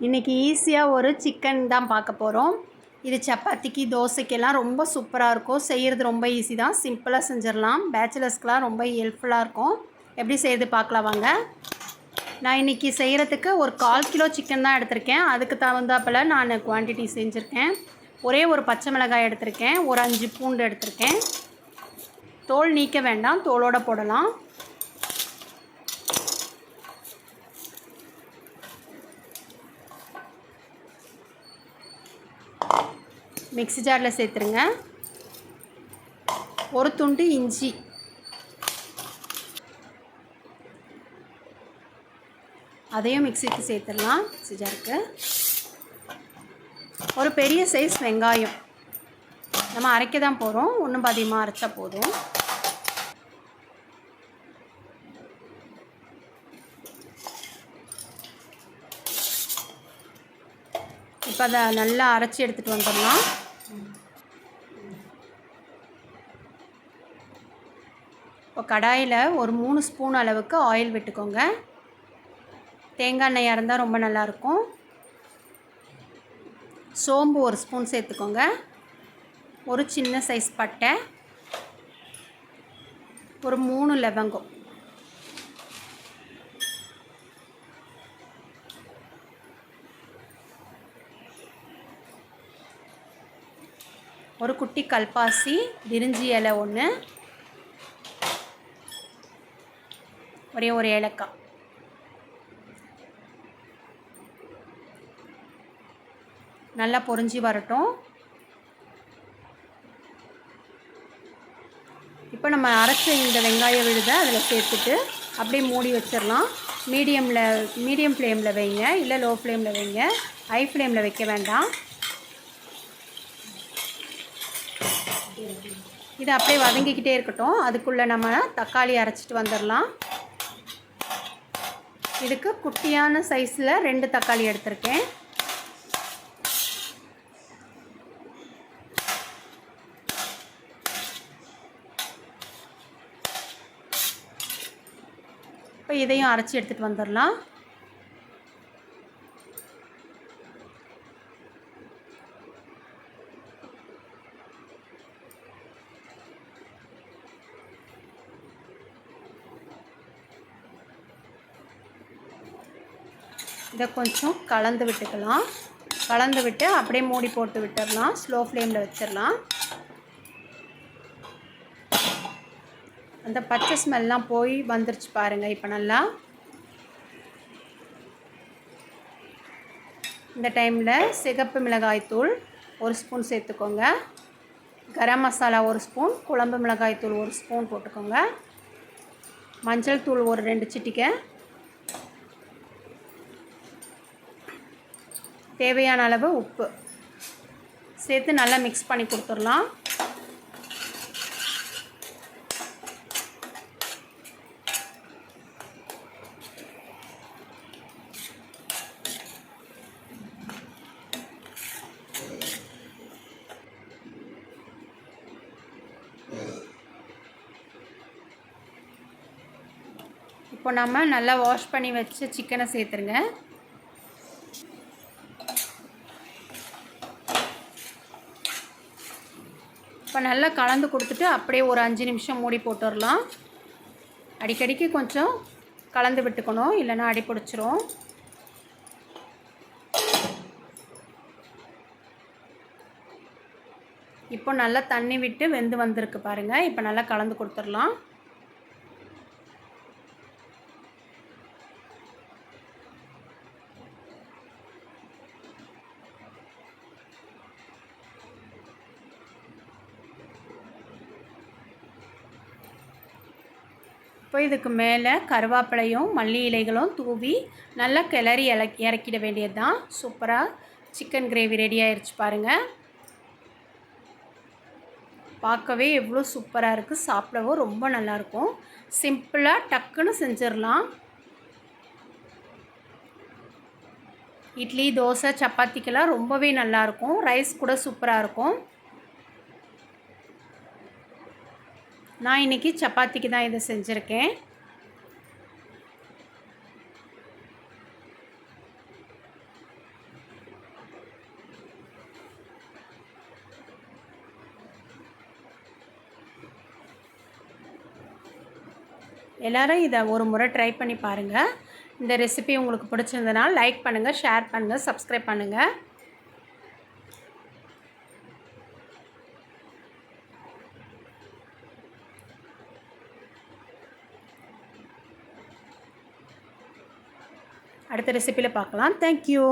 இன்றைக்கி ஈஸியாக ஒரு சிக்கன் தான் பார்க்க போகிறோம். இது சப்பாத்திக்கு தோசைக்கெல்லாம் ரொம்ப சூப்பராக இருக்கும். செய்கிறது ரொம்ப ஈஸி தான், சிம்பிளாக செஞ்சிடலாம். பேச்சுலர்ஸ்க்கெலாம் ரொம்ப ஹெல்ப்ஃபுல்லாக இருக்கும். எப்படி செய்கிறது பார்க்கலாம் வாங்க. நான் இன்றைக்கி செய்கிறதுக்கு ஒரு 1/4 கிலோ சிக்கன் தான் எடுத்திருக்கேன். அதுக்கு தகுந்தாப்பில் நான் குவான்டிட்டி செஞ்சுருக்கேன். ஒரே ஒரு பச்சை மிளகாய் எடுத்திருக்கேன், ஒரு 5 பூண்டு எடுத்திருக்கேன். தோல் நீக்க வேண்டாம், தோலோடு போடலாம். மிக்ஸி ஜாரில் சேர்த்துருங்க. ஒரு துண்டு இஞ்சி, அதையும் மிக்ஸிக்கு சேர்த்துடலாம். மிக்ஸி ஜாருக்கு ஒரு பெரிய சைஸ் வெங்காயம், நம்ம அரைக்க தான் போகிறோம், ஒன்றும் பாதியமாக அரைச்சா போதும். இப்போ அதை நல்லா அரைச்சி எடுத்துகிட்டு வந்துடலாம். இப்போ கடாயில் ஒரு 3 ஸ்பூன் அளவுக்கு ஆயில் விட்டுக்கோங்க. தேங்காய் எண்ணெயாக இருந்தால் ரொம்ப நல்லாயிருக்கும். சோம்பு ஒரு ஸ்பூன் சேர்த்துக்கோங்க. ஒரு சின்ன சைஸ் பட்டை, ஒரு 3 லவங்கம், ஒரு குட்டி கல்பாசி, பிரிஞ்சி இலை ஒன்று, ஒரே ஒரு ஏலக்காய். நல்லா பொரிஞ்சி வரட்டும். இப்போ நம்ம அரைச்ச இந்த வெங்காய விழுதை அதில் சேர்த்துட்டு அப்படியே மூடி வச்சிடலாம். மீடியம் ஃப்ளேமில் வைங்க, இல்லை லோ ஃப்ளேமில் வைங்க. ஹை ஃப்ளேமில் வைக்க வேண்டாம். இது அப்படியே வதங்கிக்கிட்டே இருக்கட்டும். அதுக்குள்ளே நம்ம தக்காளி அரைச்சிட்டு வந்துடலாம். இதுக்கு குட்டியான சைஸில் 2 தக்காளி எடுத்திருக்கேன். இப்போ இதையும் அரைச்சி எடுத்துகிட்டு வந்துடலாம். இதை கொஞ்சம் கலந்து விட்டுக்கலாம். கலந்து விட்டு அப்படியே மூடி போட்டு விட்டுடலாம். ஸ்லோ ஃப்ளேமில் வச்சிடலாம். அந்த பச்சை ஸ்மெல்லாம் போய் வந்துருச்சு பாருங்கள். இப்போ நல்லா இந்த டைமில் சிகப்பு மிளகாய்த்தூள் 1 ஸ்பூன் சேர்த்துக்கோங்க. கரம் மசாலா 1 ஸ்பூன், குழம்பு மிளகாய்த்தூள் 1 ஸ்பூன் போட்டுக்கோங்க. மஞ்சள் தூள் ஒரு 2 சிட்டிகை, தேவையான அளவு உப்பு சேர்த்து நல்லா மிக்ஸ் பண்ணி கொடுத்துடலாம். இப்போ நம்ம நல்லா வாஷ் பண்ணி வச்ச சிக்கனை சேர்த்துருங்க. இப்போ நல்லா கலந்து கொடுத்துட்டு அப்படியே ஒரு 5 நிமிஷம் மூடி போட்டுடலாம். அடிக்கடிக்கு கொஞ்சம் கலந்து விட்டுக்கணும், இல்லைன்னா அடி பிடிச்சிரும். இப்போ நல்லா தண்ணி விட்டு வெந்து வந்திருக்கு பாருங்கள். இப்போ நல்லா கலந்து கொடுத்துடலாம். இப்போ இதுக்கு மேலே கருவேப்பிலையும் மல்லி இலைகளும் தூவி நல்லா கிளறி இறக்கிட வேண்டியது தான். சூப்பராக சிக்கன் கிரேவி ரெடி ஆயிடுச்சு பாருங்கள். பார்க்கவே எவ்வளோ சூப்பராக இருக்குது, சாப்பிடவும் ரொம்ப நல்லாயிருக்கும். சிம்பிளாக டக்குன்னு செஞ்சிடலாம். இட்லி, தோசை, சப்பாத்திக்கெல்லாம் ரொம்பவே நல்லாயிருக்கும். ரைஸ் கூட சூப்பராக இருக்கும். நான் இன்றைக்கி சப்பாத்திக்கு தான் இதை செஞ்சுருக்கேன். எல்லோரும் இதை ஒரு முறை ட்ரை பண்ணி பாருங்கள். இந்த ரெசிபி உங்களுக்கு பிடிச்சிருந்ததுனால லைக் பண்ணுங்கள், ஷேர் பண்ணுங்கள், சப்ஸ்கிரைப் பண்ணுங்கள். அடுத்த ரெசிபியில் பார்க்கலாம். தேங்க்யூ.